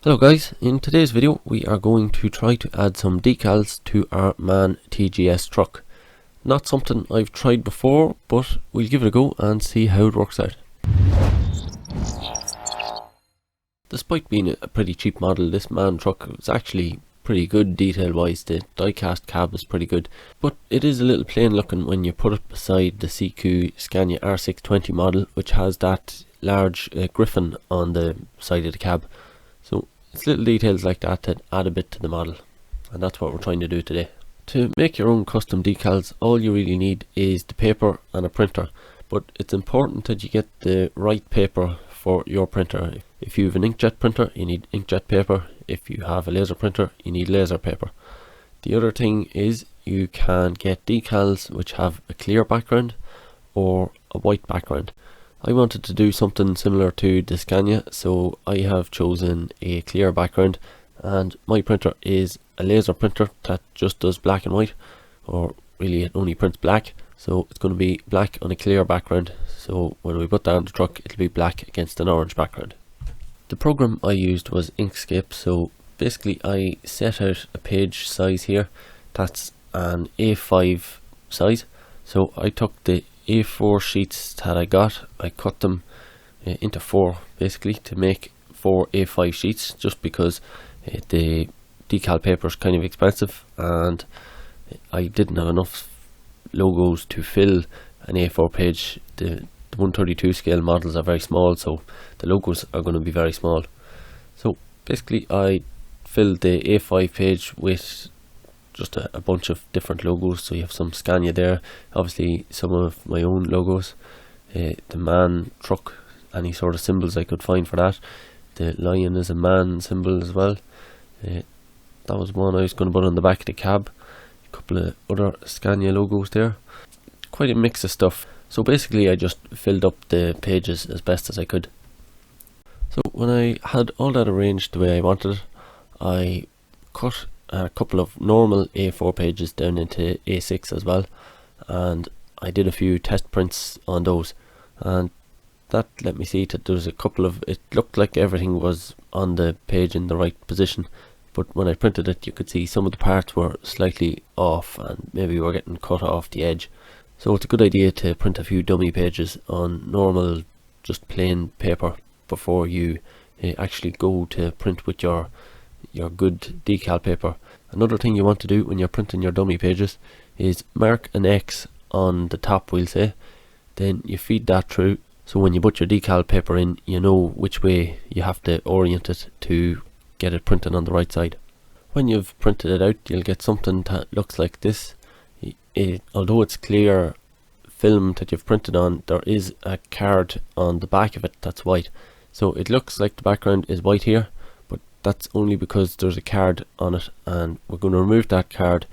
Hello guys, in today's video we are going to try to add some decals to our MAN TGS truck. Not something I've tried before, but we'll give it a go and see how it works out. Despite being a pretty cheap model, this MAN truck is actually pretty good detail wise. The die-cast cab is pretty good, but it is a little plain looking when you put it beside the CQ Scania R620 model, which has that large griffin on the side of the cab. So it's little details like that that add a bit to the model, and that's what we're trying to do today. To make your own custom decals, all you really need is the paper and a printer, but it's important that you get the right paper for your printer. If you have an inkjet printer, you need inkjet paper. If you have a laser printer, you need laser paper. The other thing is you can get decals which have a clear background or a white background. I wanted to do something similar to the Scania, so I have chosen a clear background, and my printer is a laser printer that just does black and white, or really it only prints black, so it's going to be black on a clear background. So when we put that on the truck, it'll be black against an orange background. The program I used was Inkscape, so basically I set out a page size here that's an A5 size. So I took the A4 sheets that I got, I cut them into four basically to make 4 A5 sheets, just because the decal paper is kind of expensive and I didn't have enough logos to fill an A4 page. The 132 scale models are very small, so the logos are going to be very small. So basically I filled the A5 page with just a bunch of different logos. So you have some Scania there, obviously some of my own logos, the MAN truck, any sort of symbols I could find for that. The lion is a MAN symbol as well. That was one I was going to put on the back of the cab. A couple of other Scania logos there. Quite a mix of stuff. So basically I just filled up the pages as best as I could. So when I had all that arranged the way I wanted it, I cut a couple of normal A4 pages down into A6 as well, and I did a few test prints on those, and that let me see that there's a couple of, it looked like everything was on the page in the right position, but when I printed it you could see some of the parts were slightly off and maybe were getting cut off the edge. So it's a good idea to print a few dummy pages on normal, just plain paper before you actually go to print with your good decal paper. Another thing you want to do when you're printing your dummy pages is mark an X on the top, we'll say, then you feed that through, so when you put your decal paper in, you know which way you have to orient it to get it printed on the right side. When you've printed it out, you'll get something that looks like this. Although it's clear film that you've printed on, there is a card on the back of it that's white, so it looks like the background is white here, but that's only because there's a card on it, and we're going to remove that card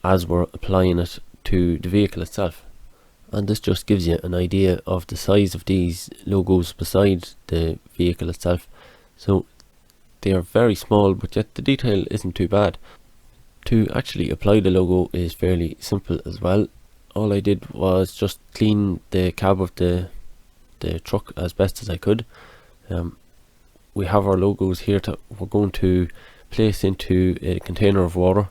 as we're applying it to the vehicle itself. And this just gives you an idea of the size of these logos beside the vehicle itself. So they are very small, but yet the detail isn't too bad. To actually apply the logo is fairly simple as well. All I did was just clean the cab of the truck as best as I could. We have our logos here that we're going to place into a container of water.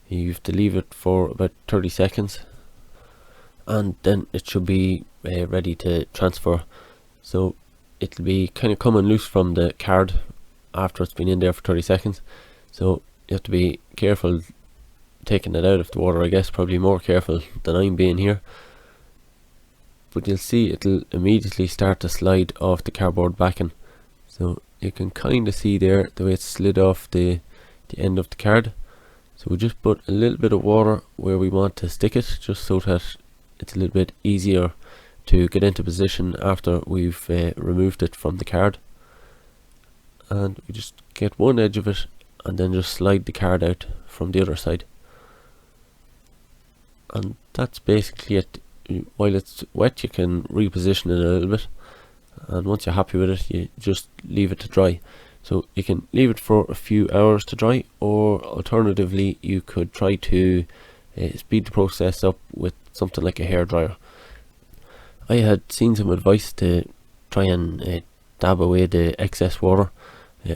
You have to leave it for about 30 seconds and then it should be ready to transfer. So it'll be kind of coming loose from the card after it's been in there for 30 seconds. So you have to be careful taking it out of the water, I guess, probably more careful than I'm being here. But you'll see it'll immediately start to slide off the cardboard backing. So you can kind of see there the way it's slid off the end of the card. So we just put a little bit of water where we want to stick it, just so that it's a little bit easier to get into position after we've removed it from the card. And we just get one edge of it and then just slide the card out from the other side. And that's basically it. While it's wet you can reposition it a little bit, and once you're happy with it you just leave it to dry. So you can leave it for a few hours to dry, or alternatively you could try to speed the process up with something like a hairdryer. I had seen some advice to try and dab away the excess water.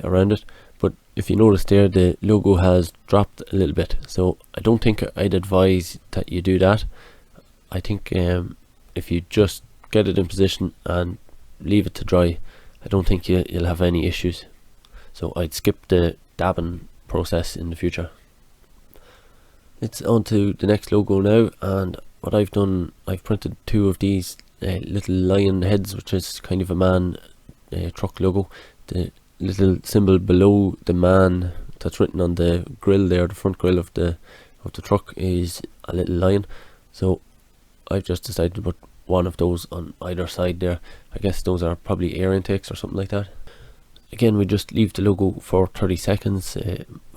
around it. But if you notice there, the logo has dropped a little bit, so I don't think I'd advise that you do that. I think if you just get it in position and leave it to dry, I don't think you'll have any issues. So I'd skip the dabbing process in the future. It's on to the next logo now, and what I've done, I've printed two of these little lion heads, which is kind of a MAN truck logo. The little symbol below the MAN that's written on the grill there, the front grill of the truck, is a little lion. So I've just decided to put one of those on either side there. I guess those are probably air intakes or something like that. Again, we just leave the logo for 30 seconds.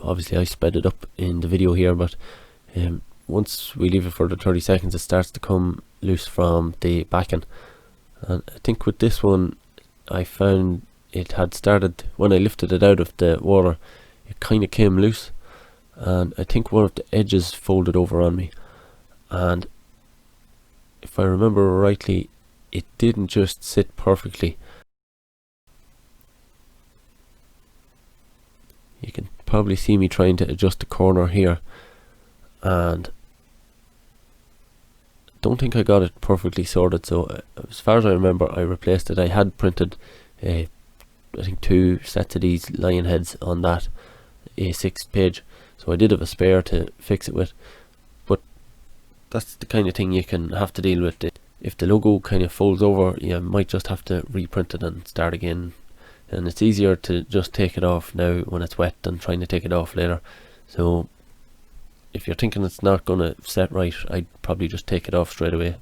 Obviously I sped it up in the video here, but once we leave it for the 30 seconds, it starts to come loose from the backing. And I think with this one, I found it had started, when I lifted it out of the water, it kind of came loose, and I think one of the edges folded over on me, and if I remember rightly, it didn't just sit perfectly. You can probably see me trying to adjust the corner here, and don't think I got it perfectly sorted. So as far as I remember, I replaced it. I had printed I think 2 sets of these lion heads on that A6 page, so I did have a spare to fix it with. But that's the kind of thing you can have to deal with. If the logo kind of folds over, you might just have to reprint it and start again, and it's easier to just take it off now when it's wet than trying to take it off later. So if you're thinking it's not going to set right, I'd probably just take it off straight away.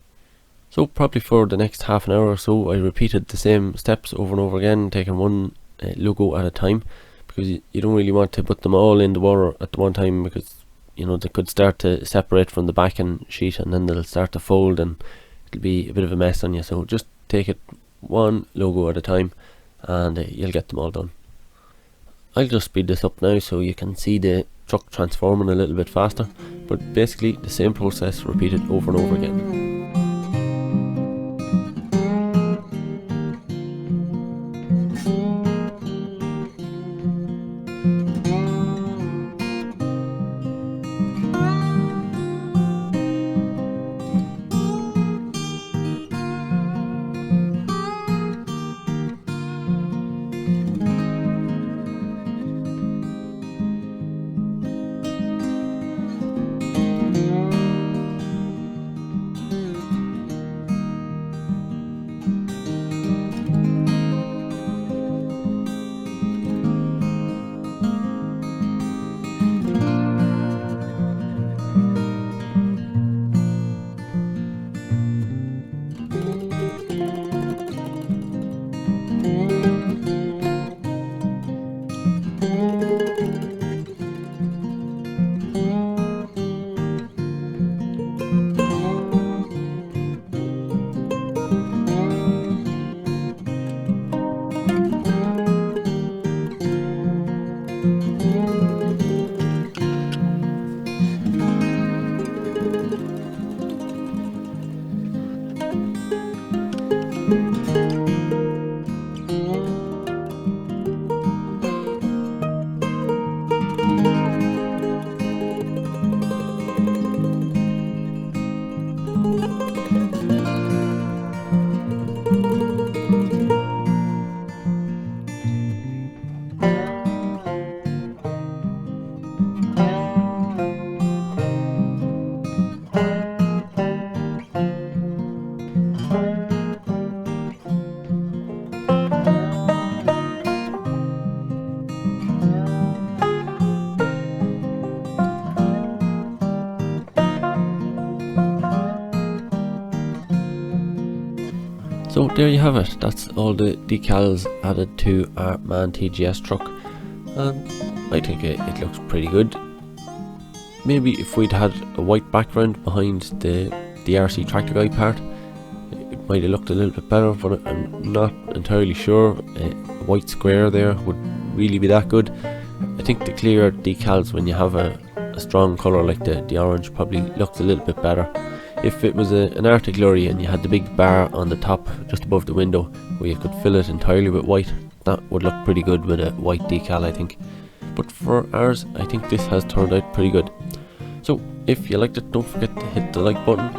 So probably for the next half an hour or so, I repeated the same steps over and over again, taking one logo at a time, because you don't really want to put them all in the water at the one time, because you know they could start to separate from the backing sheet, and then they'll start to fold and it'll be a bit of a mess on you. So just take it one logo at a time, and you'll get them all done. I'll just speed this up now so you can see the truck transforming a little bit faster, but basically the same process repeated over and over again. So there you have it, that's all the decals added to our MAN TGS truck, and I think it looks pretty good. Maybe if we'd had a white background behind the RC Tractor Guy part, it might have looked a little bit better, but I'm not entirely sure a white square there would really be that good. I think the clear decals, when you have a strong colour like the orange, probably looks a little bit better. If it was an Arctic lorry and you had the big bar on the top just above the window where you could fill it entirely with white, that would look pretty good with a white decal, I think. But for ours, I think this has turned out pretty good. So if you liked it, don't forget to hit the like button,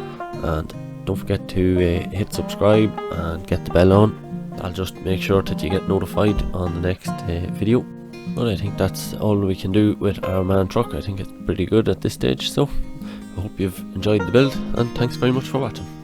and don't forget to hit subscribe and get the bell on. I'll just make sure that you get notified on the next video. But I think that's all we can do with our man truck. I think it's pretty good at this stage. So I hope you've enjoyed the build, and thanks very much for watching.